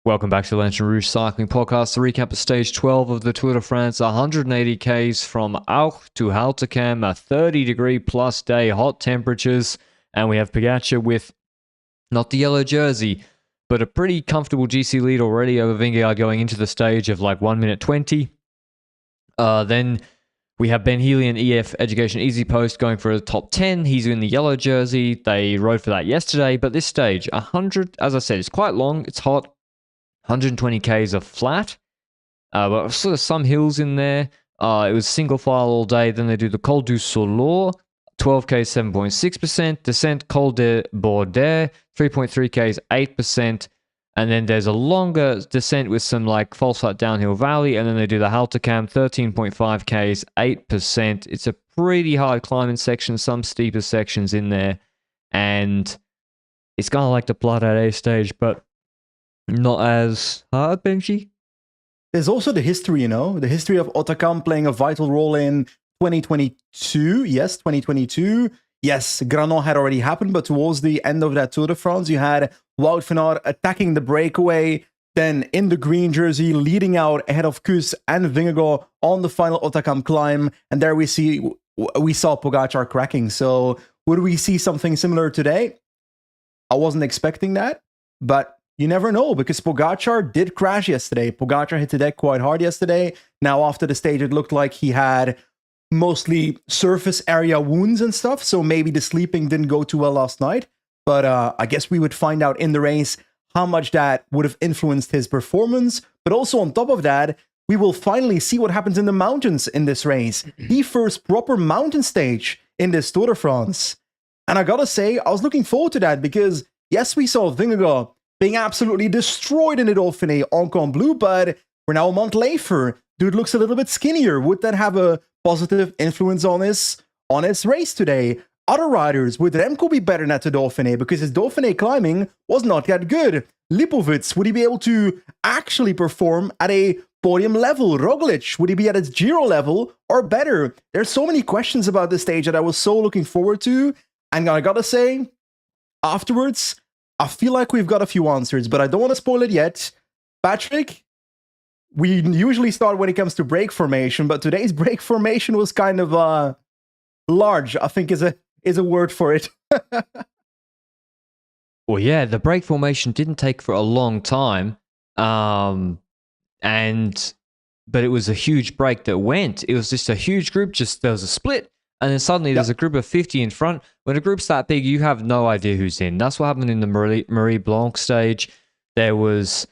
Welcome back to the Lanterne Rouge Cycling Podcast, the recap of Stage 12 of the Tour de France, 180 Ks from Auch to Hautacam, a 30-degree plus day, hot temperatures, and we have Pogačar with not the yellow jersey, but a pretty comfortable GC lead already over Vingegaard going into the stage of like 1 minute 20. Then we have Ben Healy and EF Education Easy Post going for a top 10. He's in the yellow jersey. They rode for that yesterday, but this stage, 100, as I said, it's quite long, it's hot. 120 Ks are flat, but sort of some hills in there. It was single file all day. Then they do the Col du Solor, 12 Ks, 7.6%. Descent Col de Bordeaux, 3.3 Ks, 8%. And then there's a longer descent with some like false flat downhill valley. And then they do the Hautacam, 13.5 Ks, 8%. It's a pretty hard climbing section, some steeper sections in there. And it's kind of like the Blood at A stage, but not as hard, Benji. There's also the history, the history of Hautacam playing a vital role in 2022. Yes, 2022. Yes, Granon had already happened, but towards the end of that Tour de France, you had Wout van Aert attacking the breakaway, then in the green jersey, leading out ahead of Kuss and Vingegaard on the final Hautacam climb. And there we saw Pogačar cracking. So would we see something similar today? I wasn't expecting that, but you never know, because Pogačar did crash yesterday. Pogačar hit the deck quite hard yesterday. Now, after the stage, it looked like he had mostly surface area wounds and stuff, so maybe the sleeping didn't go too well last night. But I guess we would find out in the race how much that would have influenced his performance. But also on top of that, we will finally see what happens in the mountains in this race. The first proper mountain stage in this Tour de France. And I gotta say, I was looking forward to that, because yes, we saw Vingegaard being absolutely destroyed in the Dauphiné en Camp Bleu, but we're now a month later. Dude looks a little bit skinnier. Would that have a positive influence on his race today? Other riders, would Remco be better at the Dauphiné? Because his Dauphiné climbing was not that good. Lipovitz, would he be able to actually perform at a podium level? Roglic, would he be at his Giro level or better? There's so many questions about this stage that I was so looking forward to. And I gotta say, afterwards, I feel like we've got a few answers, but I don't want to spoil it yet. Patrick, we usually start when it comes to break formation, but today's break formation was kind of large, I think is a word for it. Well, yeah, the break formation didn't take for a long time, but it was a huge break that went. It was just a huge group, there was a split. And then suddenly there's a group of 50 in front. When a group's that big, you have no idea who's in. That's what happened in the Marie Blanc stage. There was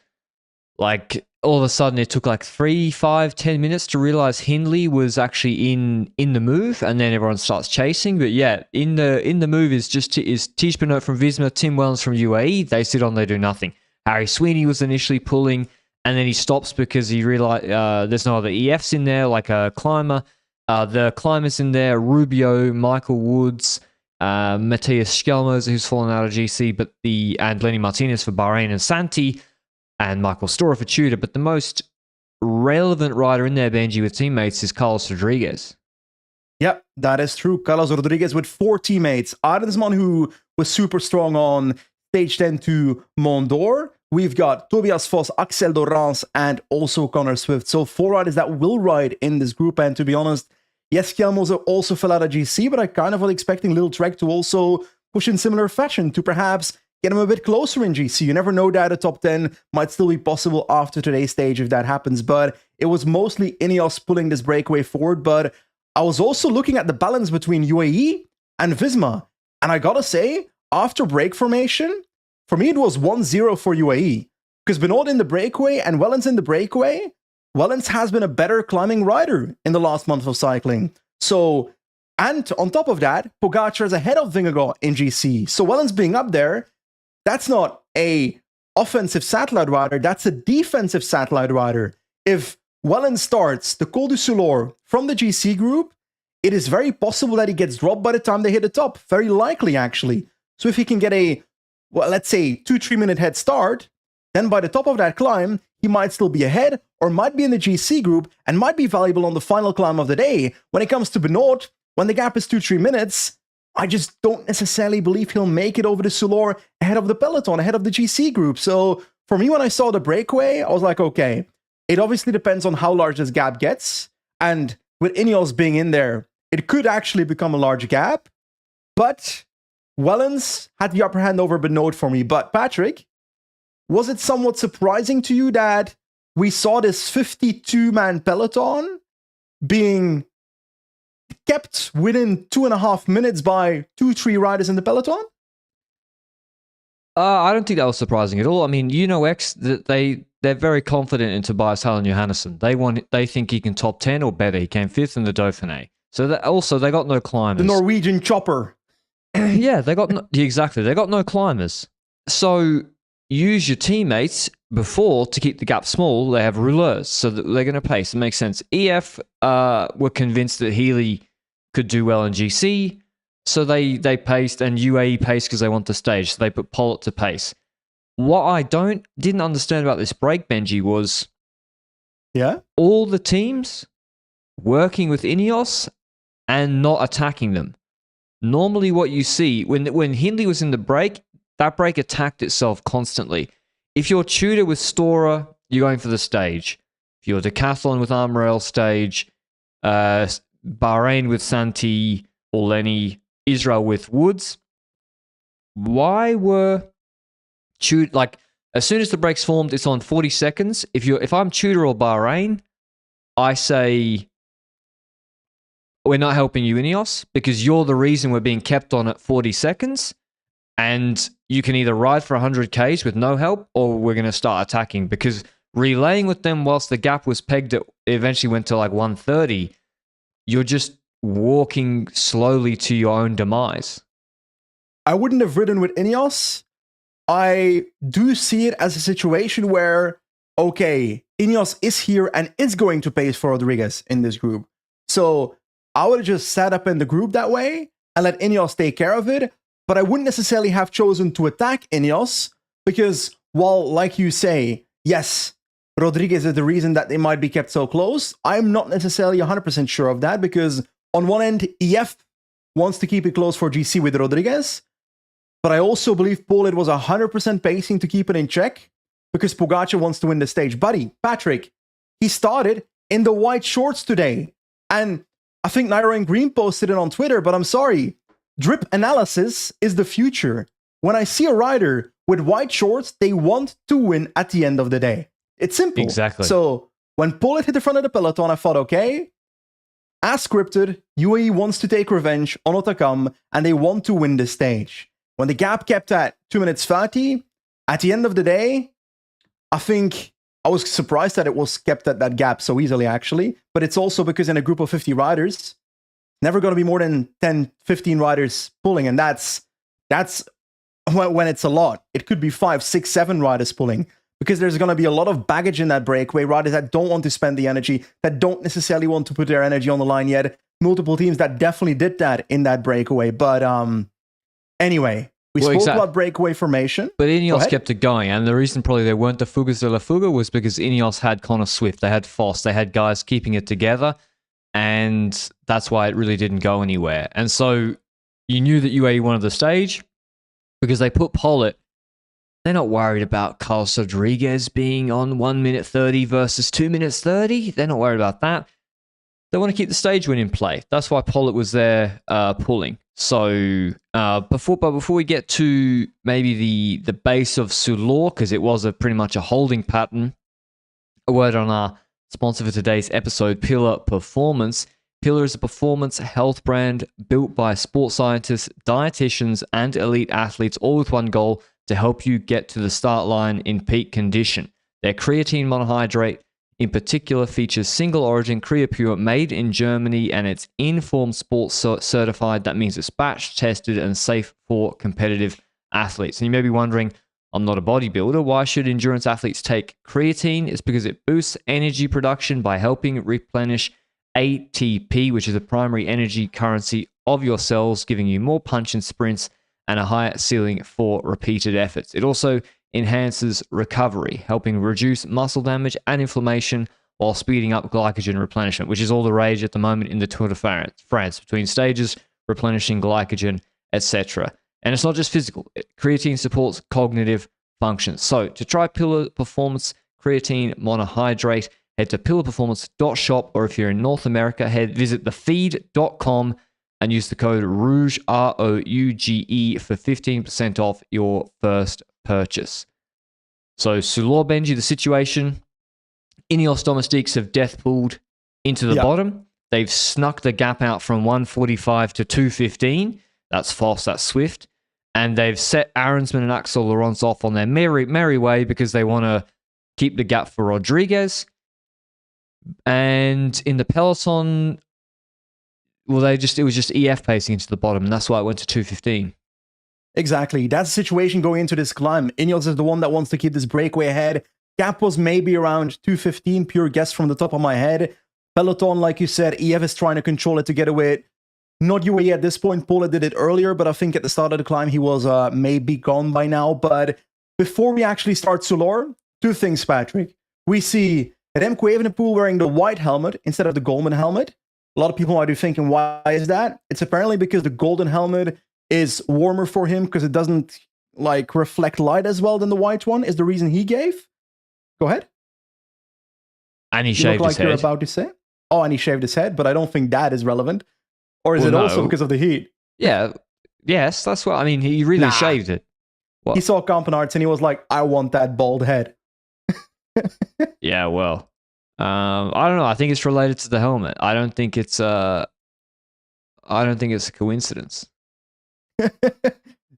like, all of a sudden it took like 3, 5, 10 minutes to realize Hindley was actually in the move, and then everyone starts chasing. But yeah, in the move is Tish Benoit from Visma, Tim Wellens from UAE. They sit on, they do nothing. Harry Sweeney was initially pulling, and then he stops because he realized there's no other EFs in there, like a climber. The climbers in there, Rubio, Michael Woods, Matthias Schelmers, who's fallen out of GC, and Lenny Martinez for Bahrain and Santi, and Michael Storer for Tudor. But the most relevant rider in there, Benji, with teammates is Carlos Rodriguez. Yep, that is true. Carlos Rodriguez with 4 teammates. Arensman, who was super strong on stage 10 to Mont d'Or. We've got Tobias Vos, Axel Dorrance, and also Connor Swift. So 4 riders that will ride in this group. And to be honest, yes, Kjelmose also fell out of GC, but I kind of was expecting Little Trek to also push in similar fashion to perhaps get him a bit closer in GC. You never know that a top 10 might still be possible after today's stage if that happens. But it was mostly Ineos pulling this breakaway forward. But I was also looking at the balance between UAE and Visma. And I gotta say, after break formation, for me, it was 1-0 for UAE, because Benoit in the breakaway and Wellens in the breakaway, Wellens has been a better climbing rider in the last month of cycling. So, and on top of that, Pogačar is ahead of Vingegaard in GC. So Wellens being up there, that's not a offensive satellite rider, that's a defensive satellite rider. If Wellens starts the Col du Solor from the GC group, it is very possible that he gets dropped by the time they hit the top. Very likely, actually. So if he can get a, well, let's say 2-3 minute head start, then by the top of that climb, he might still be ahead or might be in the GC group and might be valuable on the final climb of the day. When it comes to Benoit, when the gap is 2-3 minutes, I just don't necessarily believe he'll make it over the Solor ahead of the peloton, ahead of the GC group. So for me, when I saw the breakaway, I was like, okay, it obviously depends on how large this gap gets. And with Ineos being in there, it could actually become a large gap. But Wellens had the upper hand over Benoit for me. But Patrick, was it somewhat surprising to you that we saw this 52-man peloton being kept within 2.5 minutes by 2-3 riders in the peloton? I don't think that was surprising at all. I mean, X, they're very confident in Tobias Hallen Johannesson. They think he can top 10 or better. He came 5th in the Dauphiné. So they got no climbers. The Norwegian chopper. Yeah, they got no climbers. So use your teammates before to keep the gap small. They have rouleurs, so that they're going to pace. It makes sense. EF were convinced that Healy could do well in GC, so they paced, and UAE paced because they want the stage. So they put Pollitt to pace. What I didn't understand about this break, Benji, was all the teams working with Ineos and not attacking them. Normally what you see, when Hindley was in the break, that break attacked itself constantly. If you're Tudor with Storer, you're going for the stage. If you're Decathlon with Armorel stage, Bahrain with Santi or Lenny, Israel with Woods, why were Tudor, like, as soon as the break's formed, it's on 40 seconds. If I'm Tudor or Bahrain, I say, we're not helping you, Ineos, because you're the reason we're being kept on at 40 seconds. And you can either ride for 100 Ks with no help, or we're going to start attacking. Because relaying with them whilst the gap was pegged at, it eventually went to like 130, you're just walking slowly to your own demise. I wouldn't have ridden with Ineos. I do see it as a situation where, okay, Ineos is here and is going to pace for Rodriguez in this group. So I would have just sat up in the group that way and let Ineos take care of it. But I wouldn't necessarily have chosen to attack Ineos because, while, like you say, yes, Rodriguez is the reason that they might be kept so close, I'm not necessarily 100% sure of that because, on one end, EF wants to keep it close for GC with Rodriguez, but I also believe Pollitt was 100% pacing to keep it in check because Pogačar wants to win the stage. Buddy, Patrick, he started in the white shorts today, and I think Nairo and Green posted it on Twitter, but I'm sorry. Drip analysis is the future. When I see a rider with white shorts, they want to win at the end of the day. It's simple. Exactly. So when Pollitt hit the front of the peloton, I thought, okay, as scripted, UAE wants to take revenge on Hautacam and they want to win the stage. When the gap kept at 2 minutes 30, at the end of the day, I think I was surprised that it was kept at that gap so easily, actually. But it's also because in a group of 50 riders, never going to be more than 10, 15 riders pulling. And that's when it's a lot. It could be 5, 6, 7 riders pulling because there's going to be a lot of baggage in that breakaway. Riders that don't want to spend the energy, that don't necessarily want to put their energy on the line yet. Multiple teams that definitely did that in that breakaway. But anyway, we spoke about breakaway formation. But Ineos kept it going. And the reason probably they weren't the Fugas de la Fuga was because Ineos had Connor Swift. They had Foss. They had guys keeping it together. And that's why it really didn't go anywhere. And so you knew that UAE wanted the stage because they put Pollitt. They're not worried about Carlos Rodriguez being on 1 minute 30 versus 2 minutes 30. They're not worried about that. They want to keep the stage win in play. That's why Pollitt was there pulling. So before we get to maybe the base of Sulor, because it was pretty much a holding pattern, a word on our sponsor for today's episode, Pillar Performance. Pillar is a performance health brand built by sports scientists, dietitians, and elite athletes, all with one goal: to help you get to the start line in peak condition. Their creatine monohydrate, in particular, features single origin Creapure made in Germany, and it's Informed Sports certified. That means it's batch tested and safe for competitive athletes. And you may be wondering, I'm not a bodybuilder, why should endurance athletes take creatine? It's because it boosts energy production by helping replenish ATP, which is the primary energy currency of your cells, giving you more punch in sprints and a higher ceiling for repeated efforts. It also enhances recovery, helping reduce muscle damage and inflammation while speeding up glycogen replenishment, which is all the rage at the moment in the Tour de France, between stages, replenishing glycogen, etc. And it's not just physical. Creatine supports cognitive functions. So to try Pillar Performance Creatine Monohydrate, head to pillarperformance.shop, or if you're in North America, visit thefeed.com and use the code ROUGE, ROUGE, for 15% off your first purchase. So Sulor, Benji, the situation, Ineos Domestiques have death pulled into the bottom. They've snuck the gap out from 145 to 215. That's fast, that's swift. And they've set Arensman and Axel Laurence off on their merry way because they want to keep the gap for Rodriguez. And in the peloton, well, it was just EF pacing into the bottom, and that's why it went to 215. Exactly. That's the situation going into this climb. Ineos is the one that wants to keep this breakaway ahead. Gap was maybe around 215, pure guess from the top of my head. Peloton, like you said, EF is trying to control it together with not UAE at this point. Paula did it earlier, but I think at the start of the climb, he was maybe gone by now. But before we actually start Solar, two things, Patrick. We see Remco Evenepoel wearing the white helmet instead of the golden helmet. A lot of people might be thinking, why is that? It's apparently because the golden helmet is warmer for him because it doesn't like reflect light as well than the white one, is the reason he gave. Go ahead. And he shaved his head. You're about to say? Oh, and he shaved his head, but I don't think that is relevant. Or is it also because of the heat? Yeah. Yes, that's what I mean. He really shaved it. What? He saw Campenarts and he was like, I want that bald head. Yeah, well. I don't know. I think it's related to the helmet. I don't think it's a coincidence.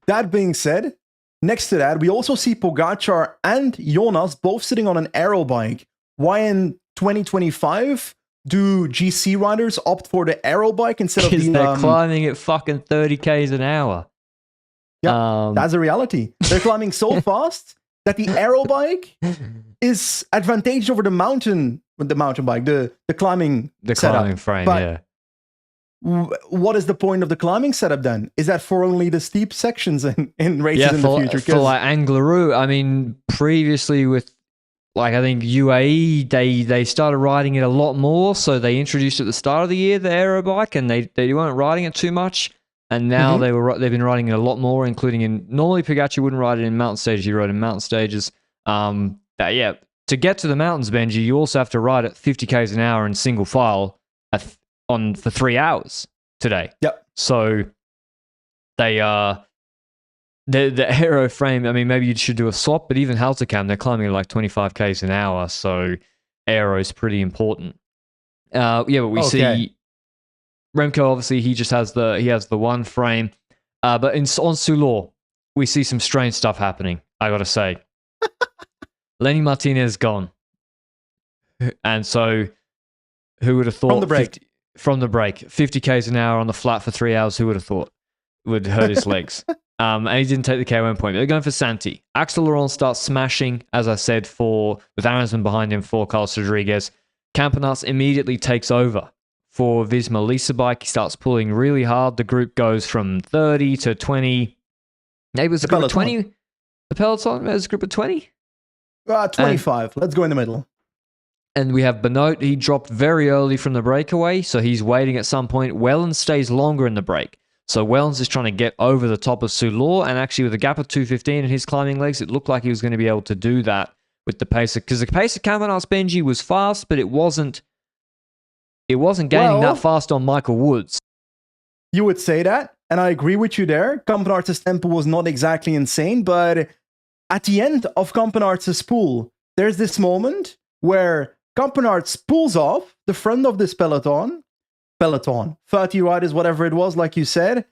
That being said, next to that, we also see Pogačar and Jonas both sitting on an aero bike. Why in 2025 do GC riders opt for the aero bike instead of the... they're climbing at fucking 30 k's an hour. Yeah, that's a reality. They're climbing so fast that the aero bike is advantageous over the mountain bike, the climbing setup. Climbing frame, but yeah. What is the point of the climbing setup then? Is that for only the steep sections in races in the future? For like Angleroo, I mean, previously with like I think UAE, they started riding it a lot more, so they introduced at the start of the year the aero bike, and they weren't riding it too much, and now they've been riding it a lot more, including in normally Pogačar wouldn't ride it in mountain stages, he rode in mountain stages. To get to the mountains, Benji, you also have to ride at 50 k's an hour in single file for 3 hours today. Yep. So they the aero frame, I mean, maybe you should do a swap, but even Hautacam, they're climbing at like 25 k's an hour, so aero is pretty important. But we see Remco, obviously, he has the one frame. But on Sulor, we see some strange stuff happening, I gotta say. Lenny Martinez gone. And so, who would have thought... From the break. 50 k's an hour on the flat for 3 hours, who would have thought? Would hurt his legs. And he didn't take the KOM point. They're going for Santi. Axel Laurent starts smashing, as I said, with Arensman behind him for Carlos Rodriguez. Campenaerts immediately takes over for Visma Lisa bike. He starts pulling really hard. The group goes from 30 to 20. Maybe it was a group of 20. The peloton was a group of 20? 25. Let's go in the middle. And we have Benoit. He dropped very early from the breakaway, so he's waiting at some point. Wellens stays longer in the break. So Wellens is trying to get over the top of Sulor, and actually with a gap of 215 in his climbing legs, it looked like he was going to be able to do that with the pace. Because the pace of Campenaerts Benji was fast, but it wasn't gaining that fast on Michael Woods. You would say that, and I agree with you there. Campenaerts' tempo was not exactly insane, but at the end of Campenaerts' pool, there's this moment where Campenaerts pulls off the front of this peloton, 30 riders, whatever it was, like you said.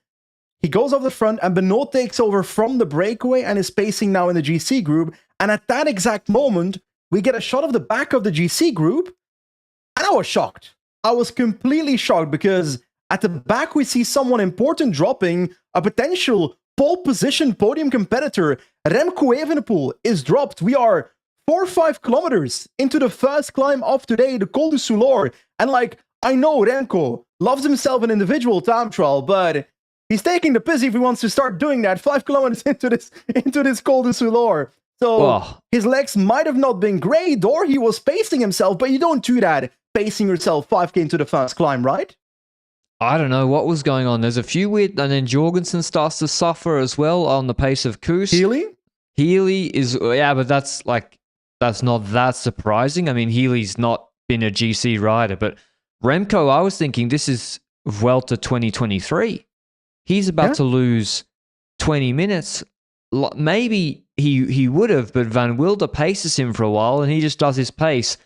He goes off the front, and Benoit takes over from the breakaway and is pacing now in the GC group. And at that exact moment, we get a shot of the back of the GC group, and I was shocked. I was completely shocked because at the back, we see someone important dropping, a potential pole position podium competitor. Remco Evenepoel is dropped. We are 4 or 5 kilometers into the first climb of today, the Col du Sulor. And I know Remco loves himself an individual time trial, but he's taking the piss if he wants to start doing that 5 kilometers into this Col du Sulor. So his legs might have not been great, or he was pacing himself, but you don't do that, pacing yourself 5k into the first climb, right? I don't know what was going on. There's a few weird, and then Jorgensen starts to suffer as well on the pace of Koos. Healy? Healy is, yeah, but that's not that surprising. I mean, Healy's not been a GC rider, but Remco, I was thinking this is Vuelta 2023. He's about to lose 20 minutes. Maybe he would have, but Van Wilder paces him for a while and he just does his pace.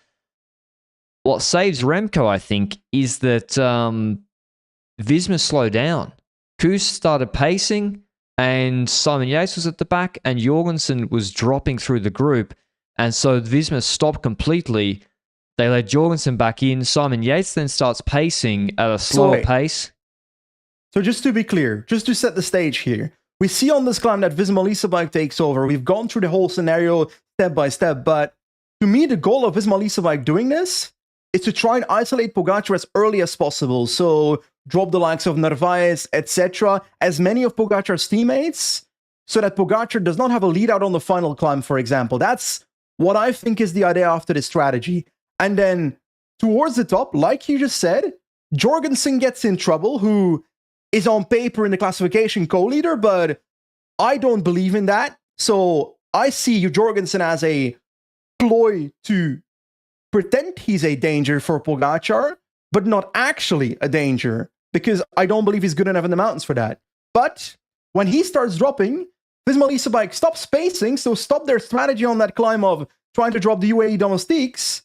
What saves Remco, I think, is that Visma slowed down. Koos started pacing and Simon Yates was at the back and Jorgensen was dropping through the group. And so Visma stopped completely. They let Jorgensen back in. Simon Yates then starts pacing at a slower pace. So just to be clear, just to set the stage here, we see on this climb that Visma Lease Bike takes over. We've gone through the whole scenario step by step, but to me, the goal of Visma Lease Bike doing this is to try and isolate Pogačar as early as possible. So drop the likes of Narvaez, etc., as many of Pogačar's teammates, so that Pogačar does not have a lead out on the final climb, for example. That's what I think is the idea after this strategy. And then towards the top, like you just said, Jorgensen gets in trouble, who is on paper in the classification co-leader, but I don't believe in that. So I see Jorgensen as a ploy to pretend he's a danger for Pogačar, but not actually a danger, because I don't believe he's good enough in the mountains for that. But when he starts dropping, Visma Lease Bike stops spacing, so stop their strategy on that climb of trying to drop the UAE domestiques,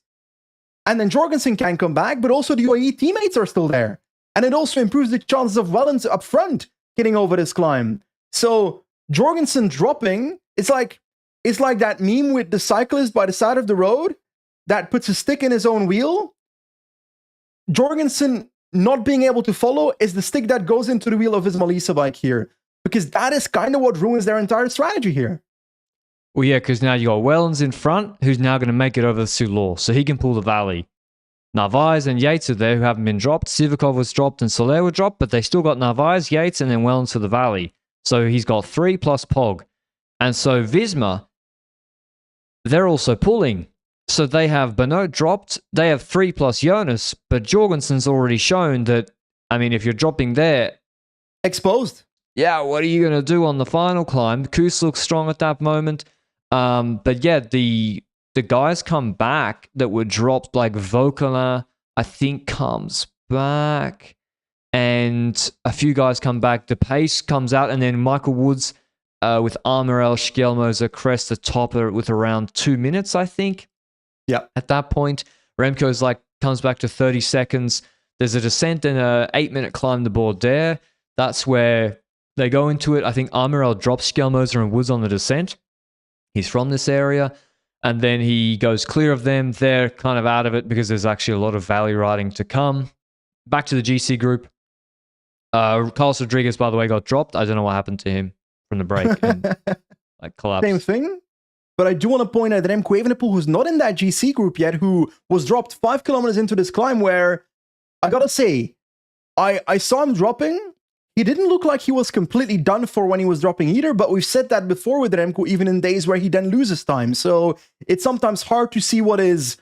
and then Jorgensen can come back, but also the UAE teammates are still there. And it also improves the chances of Wellens up front getting over this climb. So Jorgensen dropping, it's like that meme with the cyclist by the side of the road that puts a stick in his own wheel. Jorgensen not being able to follow is the stick that goes into the wheel of Visma Lease Bike here, because that is kind of what ruins their entire strategy here. Well, yeah, because now you got Wellens in front, who's now going to make it over the Soulor, so he can pull the valley. Narvaez and Yates are there, who haven't been dropped. Sivakov was dropped and Soler were dropped, but they still got Narvaez, Yates, and then Wellens for the valley. So he's got 3 plus Pog. And so Visma, they're also pulling. So they have Bernot dropped, they have 3 plus Jonas, but Jorgensen's already shown that, I mean, if you're dropping there... Exposed. Yeah, what are you going to do on the final climb? Koos looks strong at that moment. But yeah, the guys come back that were dropped, like Vokala, I think, comes back. And a few guys come back. The pace comes out, and then Michael Woods with Armorel, Schjelmoser, crest the topper with around 2 minutes, I think. Yeah. At that point, Remco's comes back to 30 seconds. There's a descent and a 8-minute climb to Bordeaux. That's where they go into it. I think Armorel drops Schjelmoser and Woods on the descent. He's from this area. And then he goes clear of them. They're kind of out of it because there's actually a lot of valley riding to come. Back to the GC group. Carlos Rodriguez, by the way, got dropped. I don't know what happened to him from the break. And, collapsed. Same thing. But I do want to point out that Remco Evenepoel, who's not in that GC group yet, who was dropped 5 kilometers into this climb, where I gotta say, I saw him dropping. He didn't look like he was completely done for when he was dropping either, but we've said that before with Remco, even in days where he then loses time. So it's sometimes hard to see what his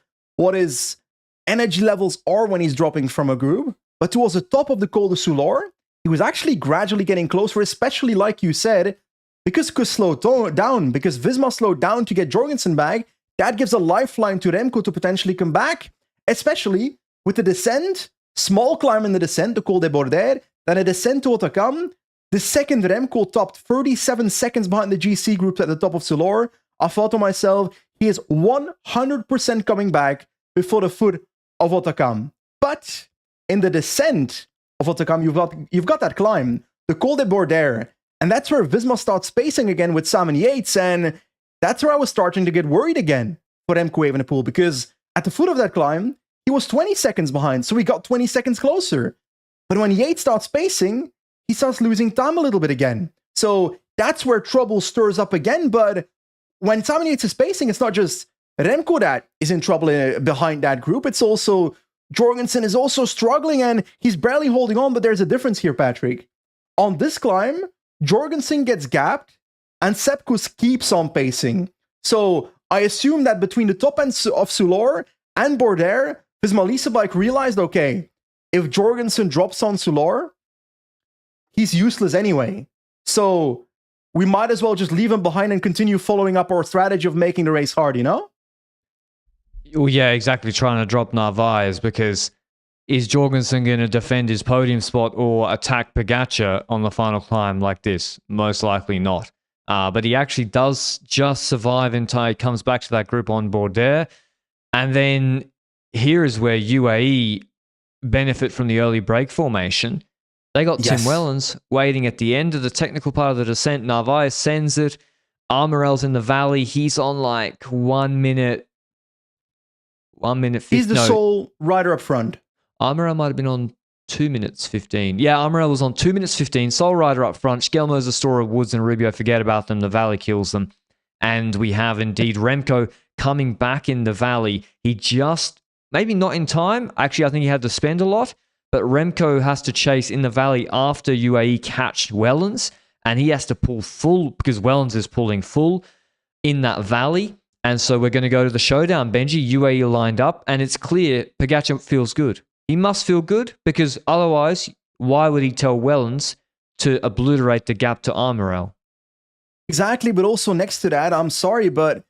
energy levels are when he's dropping from a group. But towards the top of the Col de Soulor, he was actually gradually getting closer, especially like you said, because Kuss slowed down, because Visma slowed down to get Jorgensen back. That gives a lifeline to Remco to potentially come back, especially with the descent, small climb in the descent, the Col de Bordeaux, then a descent to Hautacam. The second Remco topped 37 seconds behind the GC group at the top of Soulor. I thought to myself, he is 100% coming back before the foot of Hautacam. But in the descent of Hautacam, you've got that climb, the Col de Bordeaux, and that's where Visma starts spacing again with Simon Yates, and that's where I was starting to get worried again for Remco Evenepoel, because at the foot of that climb, he was 20 seconds behind, so he got 20 seconds closer. But when Yates starts spacing, he starts losing time a little bit again. So that's where trouble stirs up again, but when Simon Yates is spacing, it's not just Remco that is in trouble behind that group, it's also Jorgensen is also struggling, and he's barely holding on, but there's a difference here, Patrick. On this climb, Jorgensen gets gapped, and Sepp Kuss keeps on pacing. So I assume that between the top end of Soulor and Bordeaux, Visma Lease Bike realized, okay, if Jorgensen drops on Soulor, he's useless anyway. So we might as well just leave him behind and continue following up our strategy of making the race hard, you know? Well, yeah, exactly. Trying to drop Narvaez, because is Jorgensen going to defend his podium spot or attack Pogačar on the final climb like this? Most likely not. But he actually does just survive until he comes back to that group on board there. And then here is where UAE benefit from the early break formation. They got Tim Wellens waiting at the end of the technical part of the descent. Narvaez sends it. Armorel's in the valley. He's on like 1 minute. 1 minute 15. He's the sole rider up front. Armorel might have been on 2 minutes 15. Yeah, Armorel was on 2 minutes 15. Sole rider up front. Skelmo's a store of Woods and Rubio. Forget about them. The valley kills them. And we have indeed Remco coming back in the valley. He just, maybe not in time. Actually, I think he had to spend a lot. But Remco has to chase in the valley after UAE catch Wellens. And he has to pull full because Wellens is pulling full in that valley. And so we're going to go to the showdown. Benji, UAE lined up, and it's clear Pogačar feels good. He must feel good, because otherwise, why would he tell Wellens to obliterate the gap to Armorel? Exactly, but also next to that, I'm sorry, but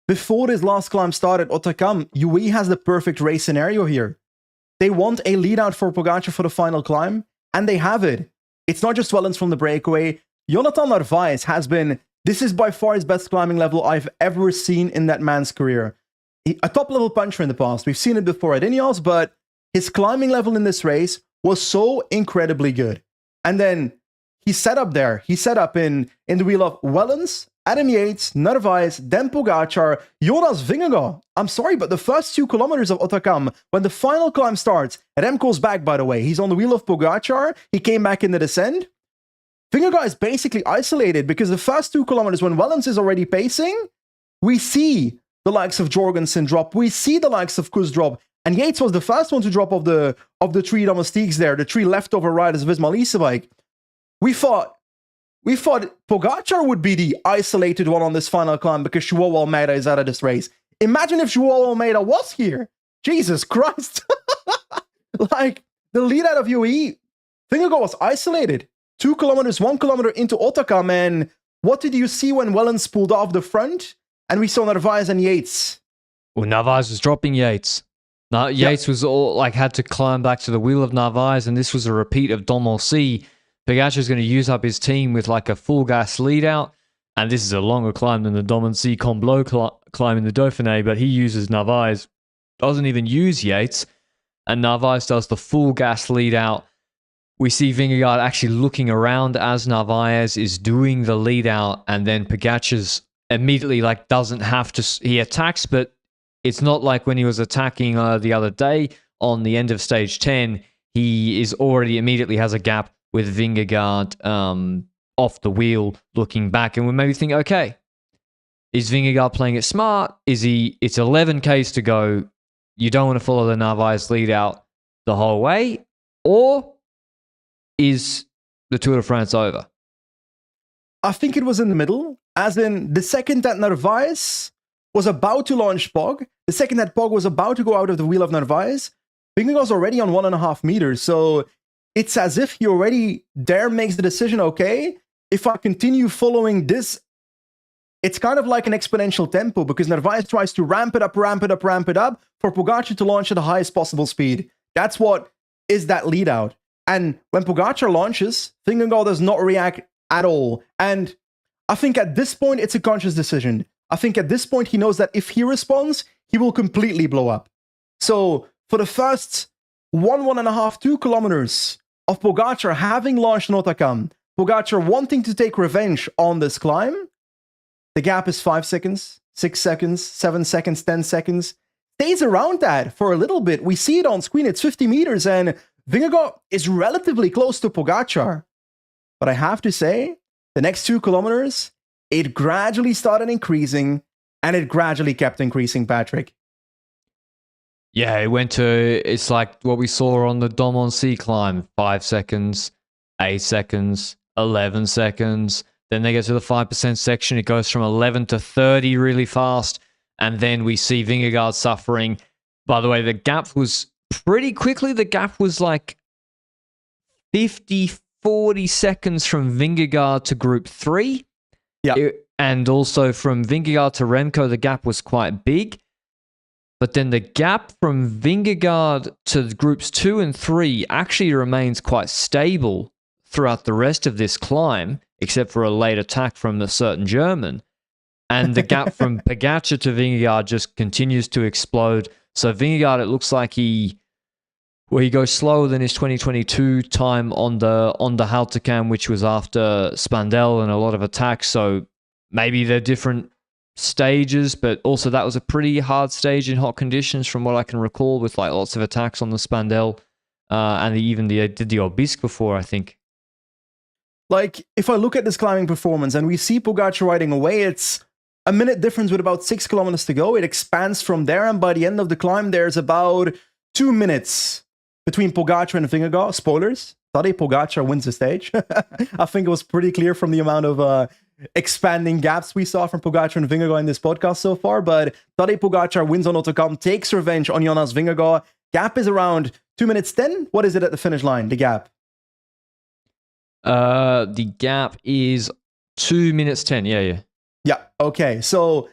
before this last climb started, Hautacam, UAE has the perfect race scenario here. They want a lead out for Pogačar for the final climb, and they have it. It's not just Wellens from the breakaway. Jonathan Narvaez has been... This is by far his best climbing level I've ever seen in that man's career. A top-level puncher in the past. We've seen it before at Ineos, but his climbing level in this race was so incredibly good. And then he set up there. He set up in the wheel of Wellens, Adam Yates, Narvaez, then Pogačar, Jonas Vingegaard. I'm sorry, but the first 2 kilometers of Hautacam, when the final climb starts, Remco's back, by the way. He's on the wheel of Pogačar. He came back in the descent. Vingegaard is basically isolated because the first 2 kilometers, when Wellens is already pacing, we see the likes of Jorgensen drop. We see the likes of Kuss drop. And Yates was the first one to drop off the 3 domestiques there, the 3 leftover riders of Visma Lease bike. We thought Pogačar would be the isolated one on this final climb because Joao Almeida is out of this race. Imagine if Joao Almeida was here. Jesus Christ. Like, the lead out of UAE, Vingegaard was isolated. 2 kilometers, 1 kilometer into Hautacam, and what did you see when Wellens pulled off the front? And we saw Narvaez and Yates. Well, Narvaez was dropping Yates. Now, Yates was all like had to climb back to the wheel of Narvaez, and this was a repeat of Domoncy. Pogačar's going to use up his team with like a full gas lead out, and this is a longer climb than the Domoncy Combloux climb in the Dauphiné, but he uses Narvaez, doesn't even use Yates, and Narvaez does the full gas lead out. We see Vingegaard actually looking around as Narvaez is doing the lead out, and then Pogačar's immediately like doesn't have to. He attacks, but it's not like when he was attacking the other day on the end of stage 10. He is already immediately has a gap with Vingegaard off the wheel, looking back, and we maybe think, okay, is Vingegaard playing it smart? Is he? It's 11 Ks to go. You don't want to follow the Narvaez lead out the whole way, or is the Tour de France over? I think it was in the middle, as in the second that Narvaez was about to launch Pog, the second that Pog was about to go out of the wheel of Narvaez, Vingegaard's already on 1.5 meters, so it's as if he already there makes the decision, okay, if I continue following this, it's kind of like an exponential tempo, because Narvaez tries to ramp it up for Pogačar to launch at the highest possible speed. That's what is that lead out. And when Pogačar launches, Vingegaard does not react at all. And I think at this point, it's a conscious decision. I think at this point, he knows that if he responds, he will completely blow up. So for the first 1.5, 2 kilometers of Pogačar having launched Hautacam, Pogačar wanting to take revenge on this climb, the gap is 5 seconds, 6 seconds, 7 seconds, 10 seconds. Stays around that for a little bit. We see it on screen. It's 50 meters, and Vingegaard is relatively close to Pogačar. But I have to say, the next 2 kilometers, it gradually started increasing, and it gradually kept increasing, Patrick. Yeah, it went to, it's like what we saw on the Domoncy climb, 5 seconds, 8 seconds, 11 seconds. Then they get to the 5% section. It goes from 11 to 30 really fast. And then we see Vingegaard suffering. By the way, the gap was pretty quickly. The gap was like 50, 40 seconds from Vingegaard to Group 3. Yeah. And also from Vingegaard to Remco, the gap was quite big. But then the gap from Vingegaard to groups 2 and 3 actually remains quite stable throughout the rest of this climb, except for a late attack from a certain German. And the gap from Pogačar to Vingegaard just continues to explode. So Vingegaard, it looks like he goes slower than his 2022 time on the Hautacam, which was after Spandel and a lot of attacks. So maybe they're different stages, but also that was a pretty hard stage in hot conditions from what I can recall, with like lots of attacks on the Spandel, and they did the Obisque before, I think. Like, if I look at this climbing performance and we see Pogačar riding away, it's a minute difference with about 6 kilometers to go. It expands from there, and by the end of the climb, there's about 2 minutes between Pogačar and Vingegaard. Spoilers, Tadej Pogačar wins the stage. I think it was pretty clear from the amount of expanding gaps we saw from Pogačar and Vingegaard in this podcast so far, but Tadej Pogačar wins on Hautacam, takes revenge on Jonas Vingegaard. Gap is around 2 minutes 10. What is it at the finish line, the gap? The gap is 2 minutes 10. Yeah. Yeah, okay. So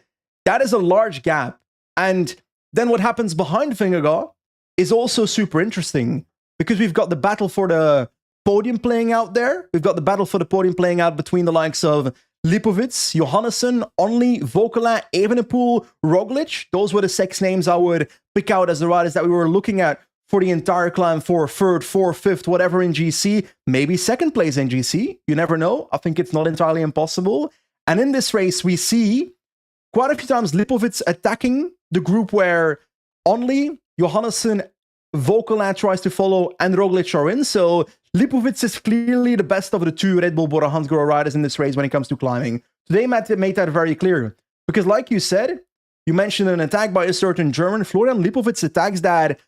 that is a large gap. And then what happens behind Vingegaard is also super interesting, because we've got the battle for the podium playing out there. We've got the battle for the podium playing out between the likes of Lipovic, Johannesson, Only, Vokola, Evenepoel, Roglic. Those were the 6 names I would pick out as the riders that we were looking at for the entire climb for 3rd, 4th, 5th, whatever in GC. Maybe 2nd place in GC. You never know. I think it's not entirely impossible. And in this race, we see quite a few times Lipovic attacking the group where Only, Johannesson, Vokola tries to follow, and Roglic are in. So Lipovic is clearly the best of the 2 Red Bull Bora Hansgrohe riders in this race when it comes to climbing. They made that very clear. Because like you said, you mentioned an attack by a certain German. Florian Lipovic attacks that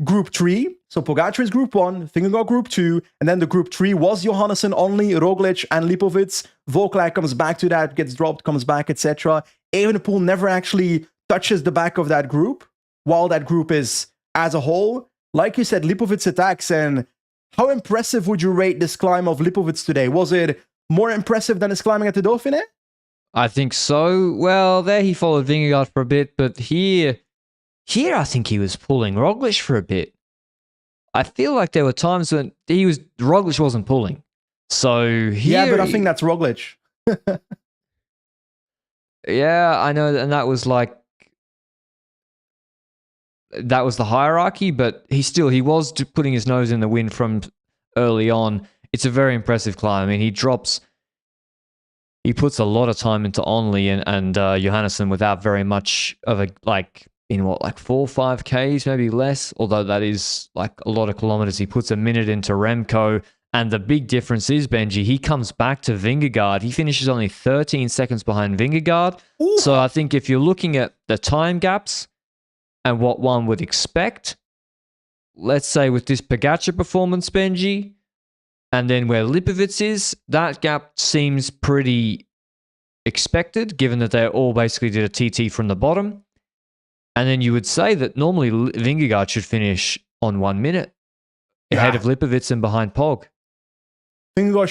group 3. So Pogačar is group 1, Vingegaard group 2, and then the group 3 was Johannesson, Only, Roglic, and Lipovic. Vokola comes back to that, gets dropped, comes back, etc. Evenepoel never actually touches the back of that group, while that group is as a whole. Like you said, Lipovic attacks, and how impressive would you rate this climb of Lipovic today? Was it more impressive than his climbing at the Dauphiné? I think so. Well, there he followed Vingegaard for a bit, but here I think he was pulling Roglic for a bit. I feel like there were times when Roglic wasn't pulling. So here, yeah, but I think that's Roglic. Yeah, I know, and that was the hierarchy, but he was putting his nose in the wind from early on. It's a very impressive climb. I mean, he puts a lot of time into Only and Johannesson without very much of a, 4 or 5 Ks, maybe less, although that is like a lot of kilometers. He puts a minute into Remco, and the big difference is, Benji, he comes back to Vingegaard. He finishes only 13 seconds behind Vingegaard. Ooh. So I think if you're looking at the time gaps and what one would expect, let's say with this Pogačar performance, Benji, and then where Lipovic is, that gap seems pretty expected, given that they all basically did a TT from the bottom. And then you would say that normally Vingegaard should finish on 1 minute ahead of Lipovic and behind Pog. Vingegaard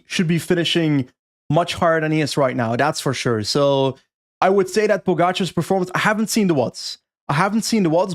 should be finishing much higher than he is right now, that's for sure. So I would say that Pogačar's performance, I haven't seen the watts,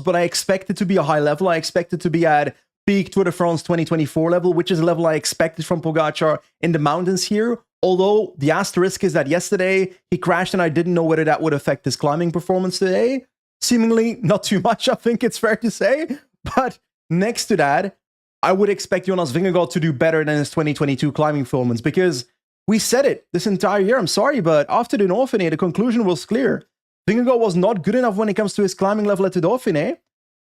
but I expect it to be a high level. I expect it to be at peak Tour de France 2024 level, which is a level I expected from Pogačar in the mountains here. Although the asterisk is that yesterday he crashed and I didn't know whether that would affect his climbing performance today. Seemingly not too much, I think it's fair to say. But next to that, I would expect Jonas Vingegaard to do better than his 2022 climbing performance, because we said it this entire year. I'm sorry, but after the Dauphiné, the conclusion was clear. Vingegaard was not good enough when it comes to his climbing level at the Dauphiné.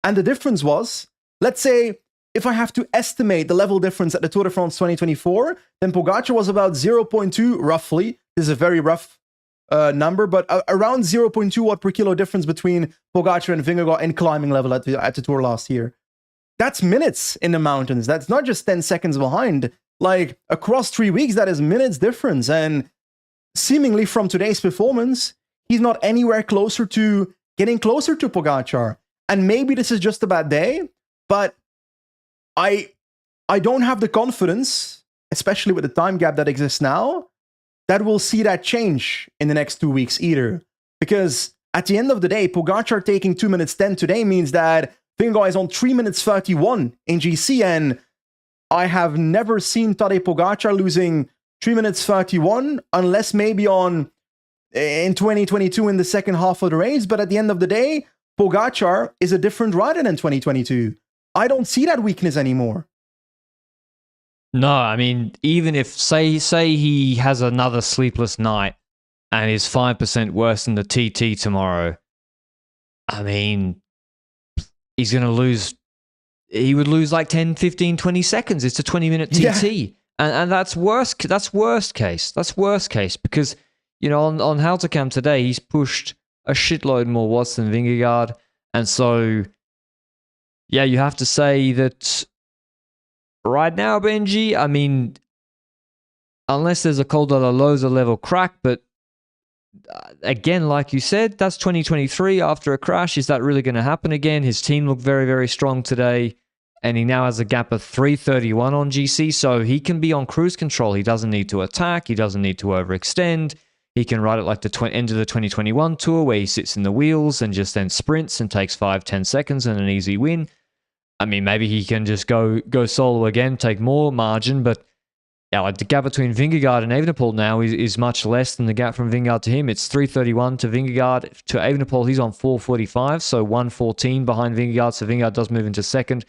And the difference was, let's say, if I have to estimate the level difference at the Tour de France 2024, then Pogačar was about 0.2 roughly. This is a very rough number, but around 0.2 watt per kilo difference between Pogačar and Vingegaard in climbing level at the Tour last year. That's minutes in the mountains. That's not just 10 seconds behind. Like, across 3 weeks, that is minutes difference. And seemingly from today's performance, he's not anywhere closer to getting closer to Pogačar. And maybe this is just a bad day, but I don't have the confidence, especially with the time gap that exists now, that we'll see that change in the next 2 weeks either. Because at the end of the day, Pogačar taking 2 minutes 10 today means that Vingegaard is on 3 minutes 31 in GC, and I have never seen Tadej Pogačar losing 3 minutes 31 unless maybe in 2022 in the second half of the race. But at the end of the day, Pogačar is a different rider than 2022. I don't see that weakness anymore. No, I mean, even if, say he has another sleepless night and is 5% worse than the TT tomorrow, I mean, he's going to lose. He would lose like 10, 15, 20 seconds. It's a 20-minute TT. Yeah. And that's worst case. That's worst case because, you know, on Hautacam today, he's pushed a shitload more watts than Vingegaard. And so, yeah, you have to say that right now, Benji, I mean, unless there's a Col-de-la-Loza level crack, but again, like you said, that's 2023 after a crash. Is that really going to happen again? His team looked very, very strong today, and he now has a gap of 3:31 on GC, so he can be on cruise control. He doesn't need to attack. He doesn't need to overextend. He can ride it like the end of the 2021 tour where he sits in the wheels and just then sprints and takes 5-10 seconds and an easy win. I mean, maybe he can just go solo again, take more margin, but yeah, like the gap between Vingegaard and Evenepoel now is much less than the gap from Vingegaard to him. It's 3:31 to Vingegaard. To Evenepoel, he's on 4:45, so 1:14 behind Vingegaard, so Vingegaard does move into second.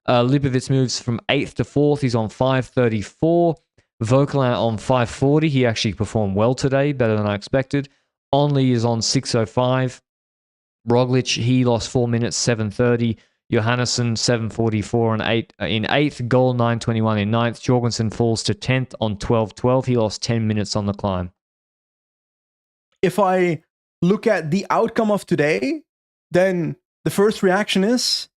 Lipovic moves from 8th to 4th. He's on 5:34. Vauquelin on 5:40. He actually performed well today, better than I expected. Only is on 6:05. Roglic, he lost 4 minutes, 7:30. Johannesson, 7:44 in 8th. Goal, 9:21 in 9th. Jorgensen falls to 10th on 12:12. He lost 10 minutes on the climb. If I look at the outcome of today, then the first reaction is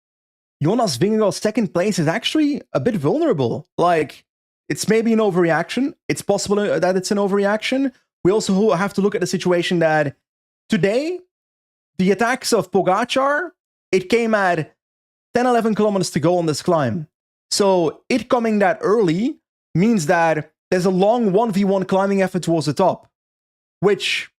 Jonas Vingegaard's second place is actually a bit vulnerable. Like, it's maybe an overreaction. It's possible that it's an overreaction. We also have to look at the situation that today, the attacks of Pogačar, it came at 10, 11 kilometers to go on this climb. So it coming that early means that there's a long 1v1 climbing effort towards the top, which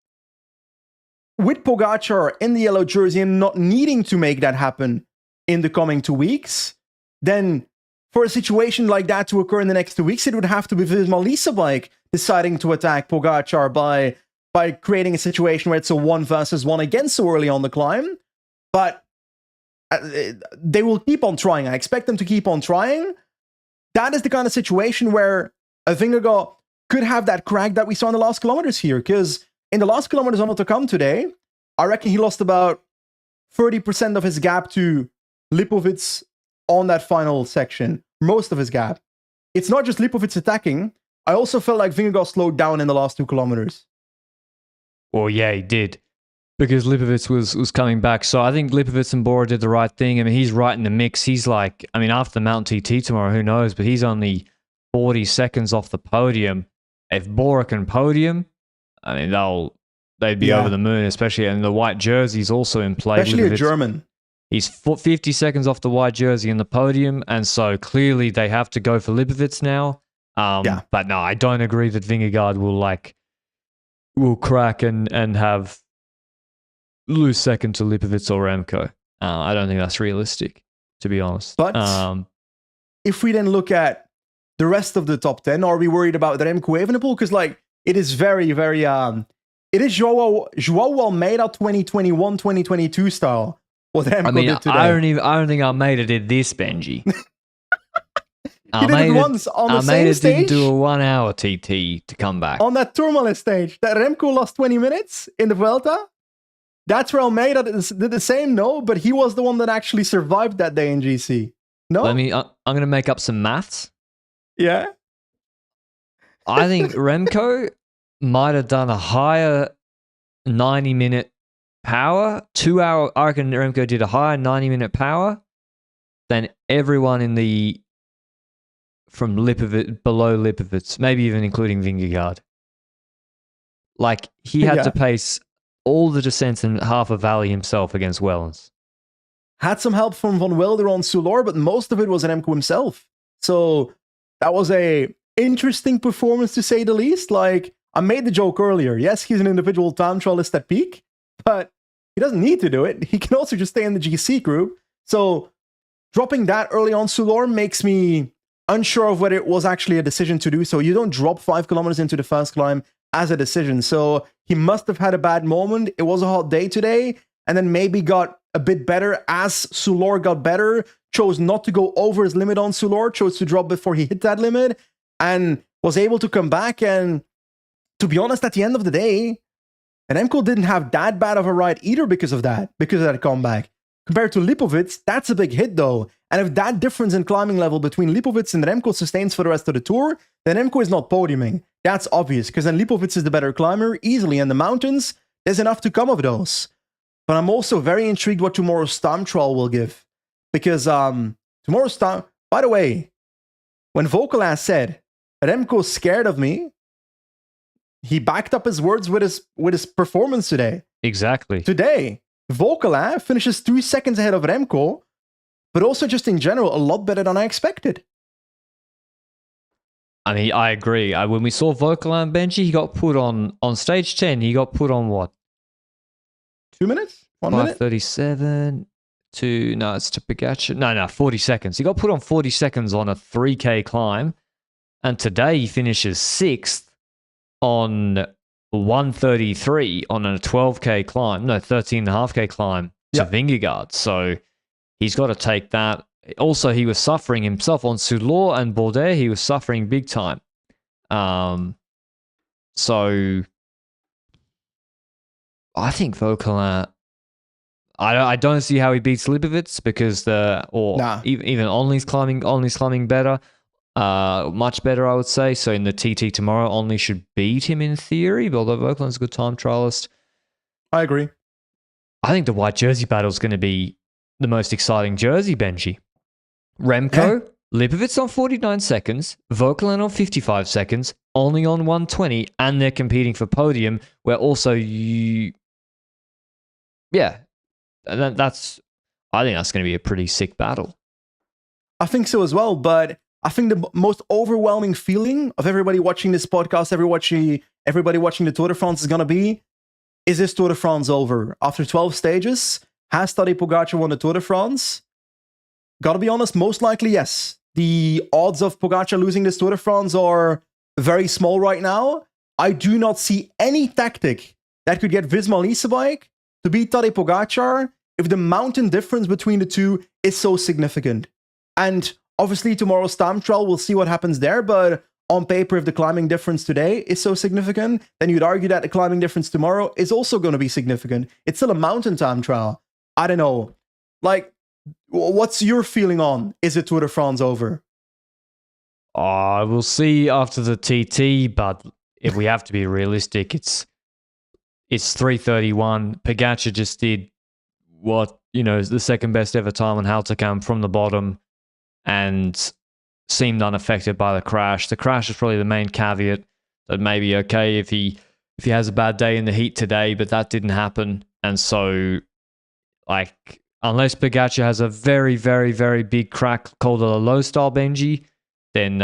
with Pogačar in the yellow jersey and not needing to make that happen in the coming 2 weeks, then for a situation like that to occur in the next 2 weeks, it would have to be Visma Lease bike deciding to attack Pogačar by creating a situation where it's a 1 versus 1 again so early on the climb. But they will keep on trying. I expect them to keep on trying. That is the kind of situation where a Vingegaard could have that crack that we saw in the last kilometers here. Because in the last kilometers on Hautacam today, I reckon he lost about 30% of his gap to Lipovic on that final section. Most of his gap. It's not just Lipovic attacking. I also felt like Vingegaard slowed down in the last 2 kilometers. Well, yeah, he did. Because Lipovic was coming back. So I think Lipovic and Bora did the right thing. I mean, he's right in the mix. He's like, I mean, after the Mountain TT tomorrow, who knows? But he's only 40 seconds off the podium. If Bora can podium, I mean, they'd be over the moon, especially. And the white jersey's also in play. Especially Lipovic, a German. He's 50 seconds off the white jersey in the podium. And so clearly they have to go for Lipovic now. But no, I don't agree that Vingegaard will crack and have lose second to Lipovic or Remco. I don't think that's realistic, to be honest. But if we then look at the rest of the top 10, are we worried about the Remco Evenepoel? Because like it is very, very it is Joao Almeida 2021-2022 style. What Remco did today. I don't think Almeida did this, Benji. He did it once on the same stage. Almeida didn't do a 1 hour TT to come back. On that Tourmalet stage, that Remco lost 20 minutes in the Vuelta. That's where Almeida did the same, no? But he was the one that actually survived that day in GC. No? I'm going to make up some maths. Yeah? I think Remco might have done a higher 90-minute power. 2 hour, I reckon Remco did a higher 90-minute power than everyone from Lipovic, below Lipovic, maybe even including Vingegaard. Like, he had to pace all the descents in half a valley himself against Wellens. Had some help from Van Wilder on Soulor, but most of it was Remco himself. So that was a interesting performance to say the least. Like, I made the joke earlier. Yes, he's an individual time trialist at peak, but he doesn't need to do it. He can also just stay in the GC group. So dropping that early on Sulor makes me unsure of whether it was actually a decision to do so. You don't drop 5 kilometers into the first climb as a decision. So he must have had a bad moment. It was a hot day today, and then maybe got a bit better as Sulor got better, chose not to go over his limit on Sulor, chose to drop before he hit that limit, and was able to come back. And to be honest, at the end of the day, Remco didn't have that bad of a ride either because of that comeback. Compared to Lipovic, that's a big hit though. And if that difference in climbing level between Lipovic and Remco sustains for the rest of the tour, then Remco is not podiuming. That's obvious, because then Lipovic is the better climber, easily in the mountains. There's enough to come of those. But I'm also very intrigued what tomorrow's time trial will give. Because tomorrow's time... By the way, when Vokalin said, Remco's scared of me, he backed up his words with his performance today. Exactly. Today, Vokalin finishes 3 seconds ahead of Remco, but also just in general, a lot better than I expected. I mean, I agree. When we saw Vokalin Benji, he got put on stage 10. He got put on what? 2 minutes? 1 minute? 5:37 to... No, it's to Pogačar. No, 40 seconds. He got put on 40 seconds on a 3K climb. And today he finishes 6th on 1:33 on a 12K climb. No, 13.5K climb to Vingegaard. So he's got to take that. Also, he was suffering himself on Sulor and Broe. He was suffering big time. So I think Vokalin... I don't see how he beats Lipovic because even Only's climbing better. Much better, I would say. So in the TT tomorrow, Only should beat him in theory, although Vokalin's a good time trialist. I agree. I think the white jersey battle is going to be the most exciting jersey, Benji. Remco, Lipovic on 49 seconds, Vokalin on 55 seconds, Only on 120, and they're competing for podium, where also I think that's going to be a pretty sick battle. I think so as well, but I think the most overwhelming feeling of everybody watching this podcast, everybody watching the Tour de France is going to be, is this Tour de France over? After 12 stages, has Tadej Pogačar won the Tour de France? Gotta be honest, most likely yes. The odds of Pogačar losing this Tour de France are very small right now. I do not see any tactic that could get Visma Leasebike to beat Tadej Pogačar if the mountain difference between the two is so significant. And obviously tomorrow's time trial, we'll see what happens there, but on paper, if the climbing difference today is so significant, then you'd argue that the climbing difference tomorrow is also going to be significant. It's still a mountain time trial. I don't know. Like, what's your feeling on, is it Tour de France over? We'll see after the TT, but if we have to be realistic, it's 3:31. Pogačar just did what, is the second best ever time on Hautacam from the bottom and seemed unaffected by the crash. The crash is probably the main caveat. That may be okay if he has a bad day in the heat today, but that didn't happen. And so, unless Pogačar has a very, very, very big crack called a low style Benji, then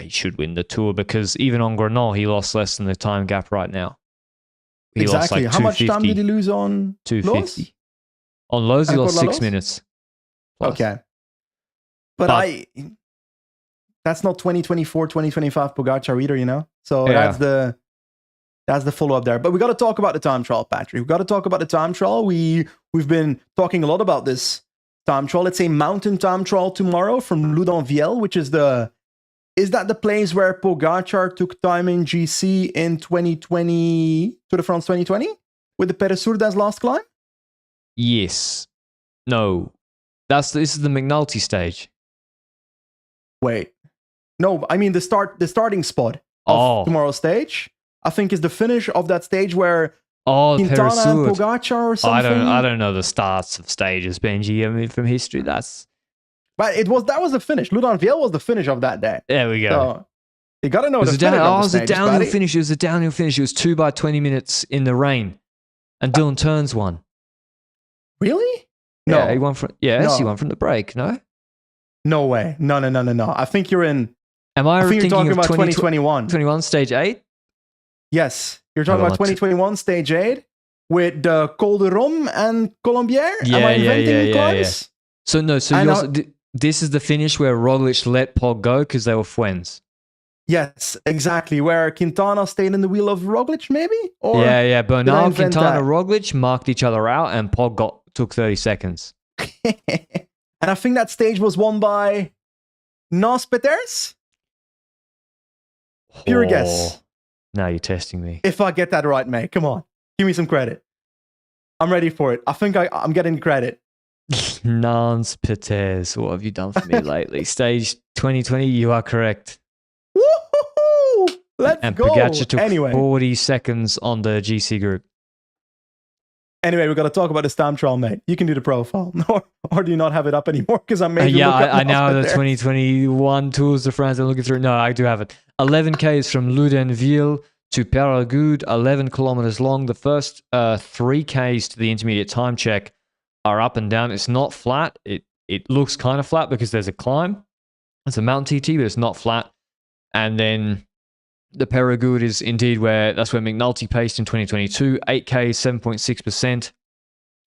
he should win the Tour, because even on Grenal, he lost less than the time gap right now. He exactly. How much time did he lose on 250. Lows? On Lows, he lost 6 minutes. Plus. Okay. But that's not 2024, 2025 Pogačar either, So that's the follow-up there. But we got to talk about the time trial, Patrick. We've got to talk about the time trial. We've been talking a lot about this time trial. It's a mountain time trial tomorrow from Loudanvielle, which is that the place where Pogačar took time in GC in 2020, Tour de France 2020? With the Peresurdas last climb? Yes. No. This is the McNulty stage. Wait. No, I mean the starting spot of tomorrow's stage. I think is the finish of that stage where Quintana and Pogačar or something. I don't know the starts of stages, Benji. I mean, from history, that's... But that was the finish. Loudanvielle was the finish of that day. There we go. So you got to know the finish of the stage, it was a downhill finish. It was a downhill finish. It was 2 by 20 minutes in the rain. And Dylan Turns won. Really? No. Yeah, he won from... Yes, he won from the break, no? No way. No. I think you're in... I think you're talking about 2021. 21, stage 8? Yes. You're talking about 2021 Stage 8 with Col de Rome and Colombière? Am I inventing climbs? So no, this is the finish where Roglic let Pog go because they were friends. Yes, exactly. Where Quintana stayed in the wheel of Roglic, maybe? Or Bernal, Quintana, Roglic marked each other out, and Pog took 30 seconds. And I think that stage was won by Nas Peters? Pure guess. Now you're testing me. If I get that right, mate, come on. Give me some credit. I'm ready for it. I think I'm getting credit. Nance Peters, what have you done for me lately? Stage 2020, you are correct. Woo-hoo-hoo! Let's go. And Pogačar took 40 seconds on the GC group. Anyway, we've got to talk about this time trial, mate. You can do the profile. Or do you not have it up anymore? Because I made you look up I now have the 2021 Tours de France. I'm looking through. No, I do have it. 11 Ks from Loudainville to Périgueux, 11 kilometers long. The first 3 Ks to the intermediate time check are up and down. It's not flat. It looks kind of flat because there's a climb. It's a mountain TT, but it's not flat. And then the Périgueux is indeed that's where McNulty paced in 2022. 8K, 7.6%.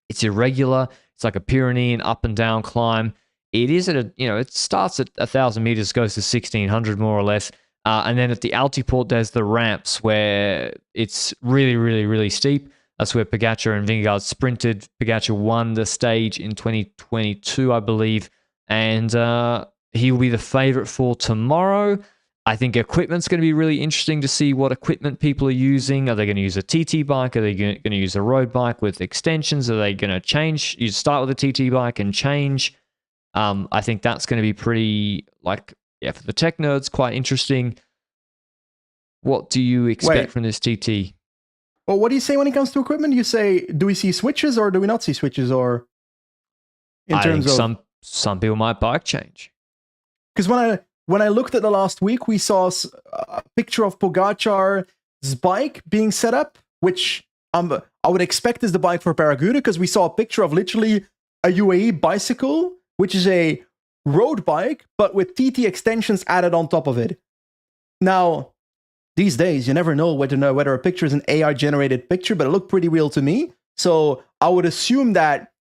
It's irregular. It's like a Pyrenean up and down climb. It is it starts at 1,000 meters, goes to 1,600 more or less. And then at the Altiport, there's the ramps where it's really, really, really steep. That's where Pogačar and Vingegaard sprinted. Pogačar won the stage in 2022, I believe. And he will be the favorite for tomorrow. I think equipment's going to be really interesting to see what equipment people are using. Are they going to use a TT bike? Are they going to use a road bike with extensions? Are they going to change? You start with a TT bike and change. I think that's going to be pretty, for the tech nerds, quite interesting. What do you expect from this TT? Well, what do you say when it comes to equipment? You say, do we see switches or do we not see switches? Or in terms of some people might bike change. Because when I looked at the last week, we saw a picture of Pogačar's bike being set up, which I would expect is the bike for Périgueux, because we saw a picture of literally a UAE bicycle, which is a road bike, but with TT extensions added on top of it. Now, these days, you never know whether a picture is an AI-generated picture, but it looked pretty real to me. So I would assume that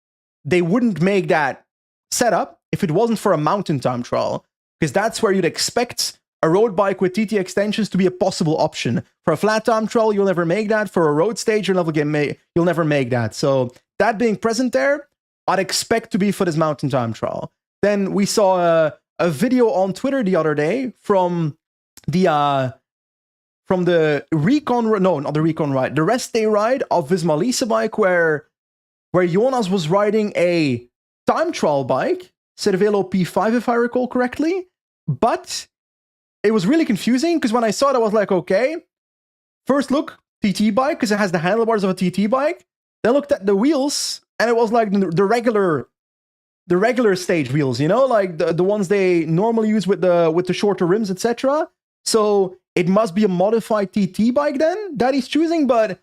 they wouldn't make that setup if it wasn't for a mountain time trial, because that's where you'd expect a road bike with TT extensions to be a possible option. For a flat time trial, you'll never make that. For a road stage, you'll never make that. So that being present there, I'd expect to be for this mountain time trial. Then we saw a video on Twitter the other day from the recon, no, not the recon ride, the rest day ride of Visma bike, where Jonas was riding a time trial bike, Cervelo P5 if I recall correctly, but it was really confusing because when I saw it, I was like, okay, first look, TT bike, because it has the handlebars of a TT bike. Then looked at the wheels, and it was like the regular stage wheels, like the ones they normally use with the shorter rims, etc. So it must be a modified TT bike then that he's choosing, but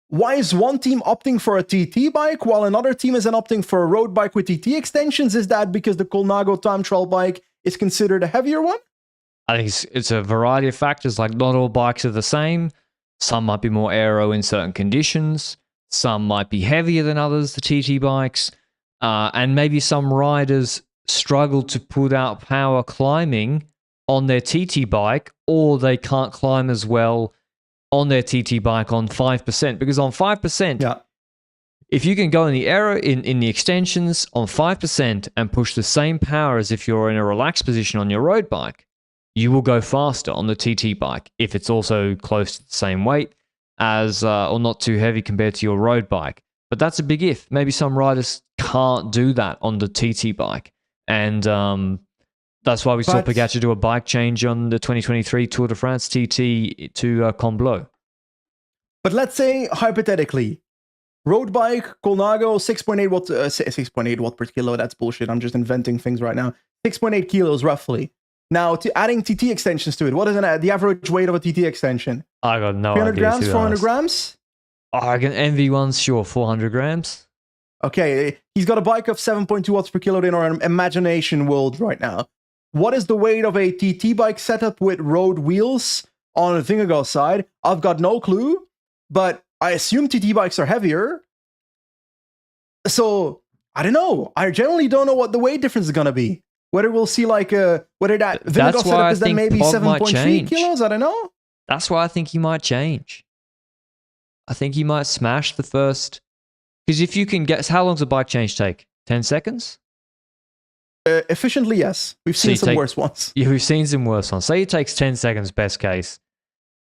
why is one team opting for a TT bike while another team is then opting for a road bike with TT extensions? Is that because the Colnago time trial bike is considered a heavier one? I think it's a variety of factors. Like, not all bikes are the same. Some might be more aero in certain conditions. Some might be heavier than others, the TT bikes. And maybe some riders struggle to put out power climbing on their TT bike, or they can't climb as well on their TT bike on 5%. Because on 5%, if you can go in the aero, in the extensions on 5% and push the same power as if you're in a relaxed position on your road bike, you will go faster on the TT bike if it's also close to the same weight as, or not too heavy compared to your road bike. But that's a big if. Maybe some riders can't do that on the TT bike. And that's why we saw Pogačar do a bike change on the 2023 Tour de France TT to Combloux. But let's say, hypothetically, road bike, Colnago, 6.8 watt, 6.8 watt per kilo, that's bullshit. I'm just inventing things right now. 6.8 kilos, roughly. Now, adding TT extensions to it, what is the average weight of a TT extension? I got no 300 idea. 300 grams, 400 grams? I can envy ones, sure, 400 grams. Okay, he's got a bike of 7.2 watts per kilo in our imagination world right now. What is the weight of a TT bike setup with road wheels on the Vingegaard side, I've got no clue, but I assume TT bikes are heavier. So I don't know. I generally don't know what the weight difference is going to be. Whether we'll see like whether that Vingegaard setup is then maybe 7.3 kilos. I don't know. That's why I think he might change. I think he might smash the first. Because if you can guess, how long does a bike change take? 10 seconds? Efficiently, yes. We've seen some worse ones. Yeah, we've seen some worse ones. Say it takes 10 seconds, best case.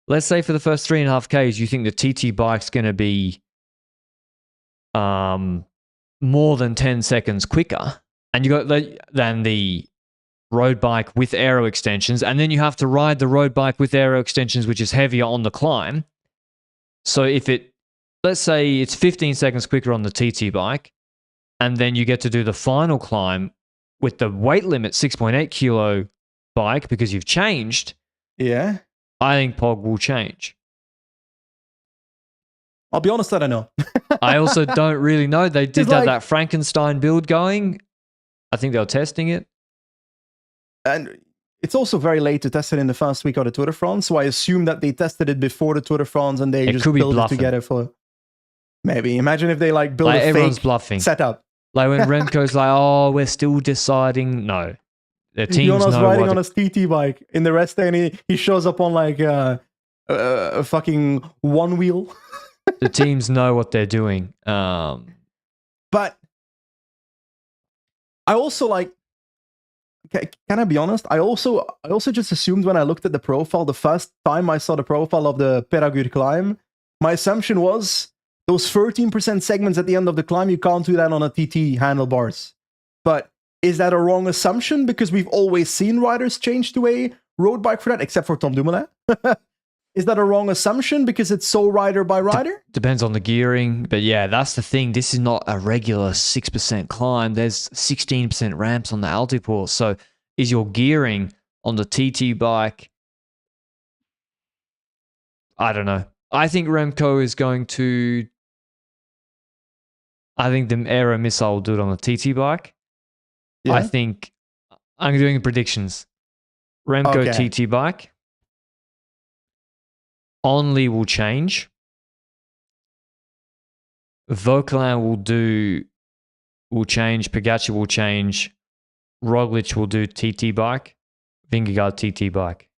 Let's say for the first 3.5 Ks, you think the TT bike's going to be more than 10 seconds quicker, and you got than the road bike with aero extensions, and then you have to ride the road bike with aero extensions, which is heavier on the climb. So if let's say it's 15 seconds quicker on the TT bike, and then you get to do the final climb with the weight limit 6.8 kilo bike because you've changed. Yeah. I think Pog will change. I'll be honest, I don't know. I also don't really know. They did have that Frankenstein build going. I think they were testing it. And it's also very late to test it in the first week of the Tour de France, so I assume that they tested it before the Tour de France and they just built it together for... Maybe. Imagine if they build a everyone's fake bluffing. setup. Like when Remco's like, oh, we're still deciding. No. The teams Jonas know riding on a TT bike in the rest day, and he shows up on a fucking one wheel. The teams know what they're doing. But I also can I be honest? I also just assumed when I looked at the profile, the first time I saw the profile of the Péragudes climb, my assumption was those 13% segments at the end of the climb, you can't do that on a TT handlebars. But is that a wrong assumption? Because we've always seen riders change to a road bike for that, except for Tom Dumoulin. Is that a wrong assumption because it's so rider by rider? Depends on the gearing. But yeah, that's the thing. This is not a regular 6% climb. There's 16% ramps on the Altipool. So is your gearing on the TT bike? I don't know. I think Remco is going to... I think the Aero Missile will do it on the TT bike. Yeah. I think... I'm doing predictions. Remco TT bike. Only will change. Vauquelin will change. Pogačar will change. Roglic will do TT bike. Vingegaard TT bike.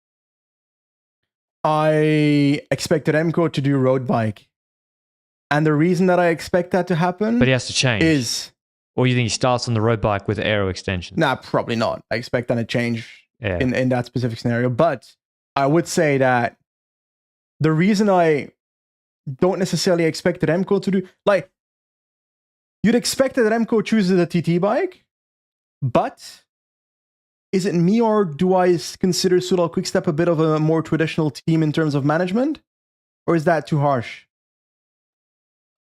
I expected Remco to do road bike. And the reason that I expect that to happen... But he has to change. ...is... Or you think he starts on the road bike with aero extensions? Nah, probably not. I expect that to change in that specific scenario. But I would say that the reason I don't necessarily expect Remco to do... you'd expect that Remco chooses a TT bike, but is it me or do I consider Soudal Quickstep a bit of a more traditional team in terms of management? Or is that too harsh?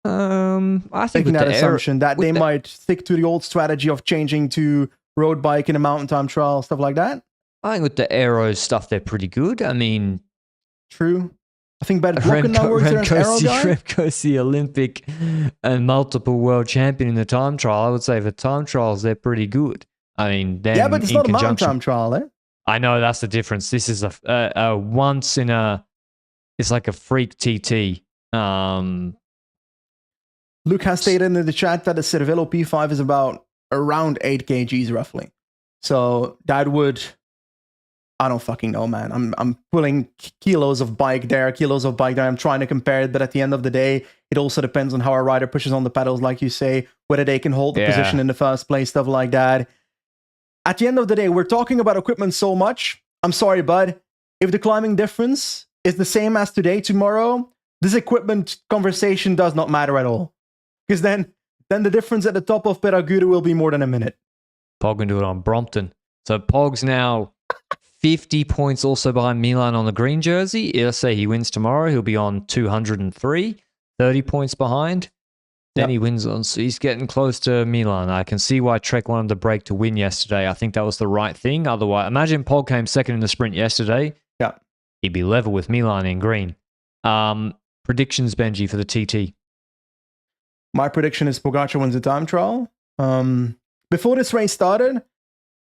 I think taking that assumption that they might stick to the old strategy of changing to road bike in a mountain time trial, stuff like that. I think with the aero stuff, they're pretty good. I mean... True. I think Bad Blocken now works there as aero guy. Remco's the Olympic and multiple world champion in the time trial. I would say for time trials, they're pretty good. I mean, yeah, but it's not a mountain time trial, eh? I know, that's the difference. This is a once in a... It's like a freak TT. Luke has stated in the chat that the Cervelo P5 is around 8 kgs roughly. So that would... I don't fucking know, man. I'm pulling kilos of bike there. I'm trying to compare it, but at the end of the day, it also depends on how a rider pushes on the pedals, like you say, whether they can hold the position in the first place, stuff like that. At the end of the day, we're talking about equipment so much. I'm sorry, bud. If the climbing difference is the same as today, tomorrow, this equipment conversation does not matter at all. Because then the difference at the top of Péragudes will be more than a minute. Pog can do it on Brompton. So Pog's now 50 points also behind Milan on the green jersey. Let's say he wins tomorrow, he'll be on 203, 30 points behind. Then he wins on, so he's getting close to Milan. I can see why Trek wanted the break to win yesterday. I think that was the right thing. Otherwise, imagine Pog came second in the sprint yesterday. Yeah. He'd be level with Milan in green. Predictions, Benji, for the TT. My prediction is Pogačar wins the time trial. Before this race started,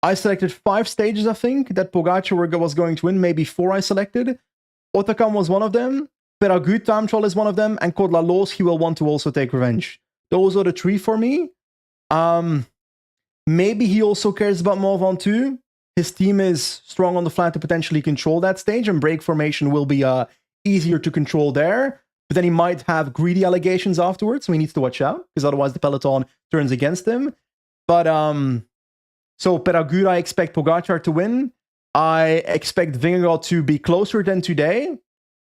I selected 5 stages, I think, that Pogačar was going to win. Maybe 4 I selected. Hautacam was one of them. Peragut time trial is one of them. And Code La Loze, he will want to also take revenge. Those are the three for me. Maybe he also cares about Morvan too. His team is strong on the flat to potentially control that stage, and break formation will be easier to control there. But then he might have greedy allegations afterwards, so he needs to watch out, because otherwise the peloton turns against him. But so Peragut, I expect Pogačar to win. I expect Vingegaard to be closer than today.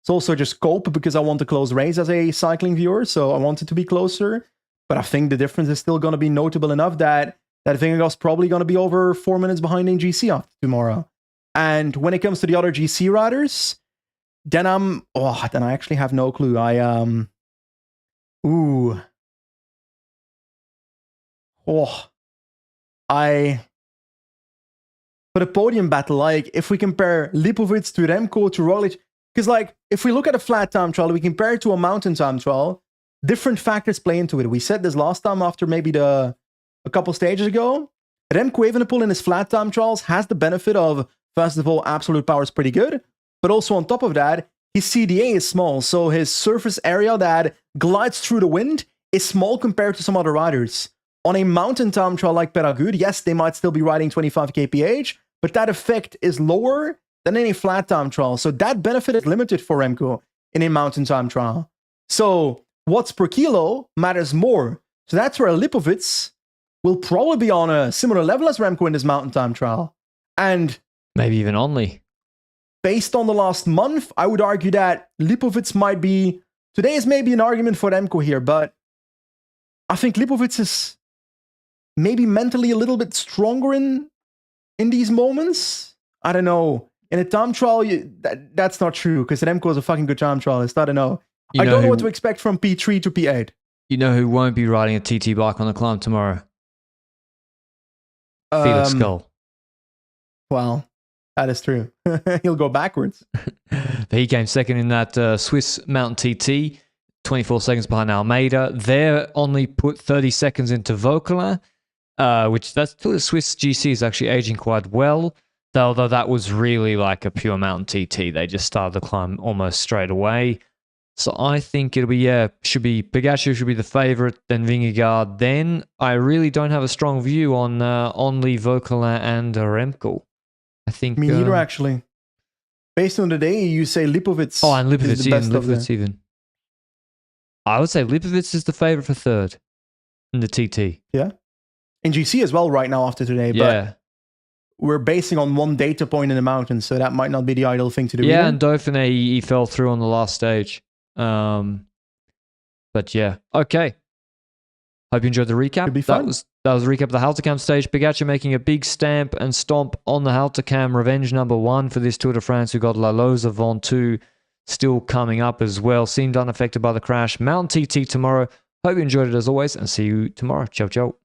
It's also just cope, because I want a close race as a cycling viewer, so I want it to be closer. But I think the difference is still going to be notable enough that Vingegaard's probably going to be over 4 minutes behind in GC after tomorrow. And when it comes to the other GC riders, then I actually have no clue. For the podium battle, like, if we compare Lipovic to Remco to Roglic, because, like, if we look at a flat time trial, we compare it to a mountain time trial, different factors play into it. We said this last time after maybe a couple stages ago. Remco Evenepoel in his flat time trials has the benefit of, first of all, absolute power is pretty good, but also on top of that, his CDA is small, so his surface area that glides through the wind is small compared to some other riders. On a mountain time trial like Peragut, yes, they might still be riding 25 kph, but that effect is lower than in a flat time trial, so that benefit is limited for Remco in a mountain time trial. So watts per kilo matters more. So that's where Lipovic will probably be on a similar level as Remco in this mountain time trial. And maybe even only. Based on the last month, I would argue that Lipovic might be... Today is maybe an argument for Remco here, but I think Lipovic is maybe mentally a little bit stronger in these moments. I don't know. In a time trial, that's not true, because Remco is a fucking good time trialist. I don't know. I don't know what to expect from P3 to P8. You know who won't be riding a TT bike on the climb tomorrow? Felix Skull. Well, that is true. He'll go backwards. He came second in that Swiss Mountain TT, 24 seconds behind Almeida. They're only put 30 seconds into Vauquelin, which the Swiss GC is actually aging quite well. Although that was really like a pure mountain TT. They just started the climb almost straight away. So I think it'll be, Pogačar should be the favorite, then Vingegaard. Then I really don't have a strong view on only Vauquelin and Remco. I think... Me neither, actually. Based on the day, you say Lipovic. Oh, and Lipovic even. I would say Lipovic is the favorite for third in the TT. Yeah. In GC as well right now after today, but we're basing on one data point in the mountains, so that might not be the ideal thing to do. Yeah, either. and Dauphiné, he fell through on the last stage. But yeah, okay. Hope you enjoyed the recap. Could be fun. That was a recap of the Hautacam stage. Pogačar making a big stamp and stomp on the Hautacam. Revenge number 1 for this Tour de France. We've got La Loze Ventoux still coming up as well. Seemed unaffected by the crash. Mountain TT tomorrow. Hope you enjoyed it as always, and see you tomorrow. Ciao, ciao.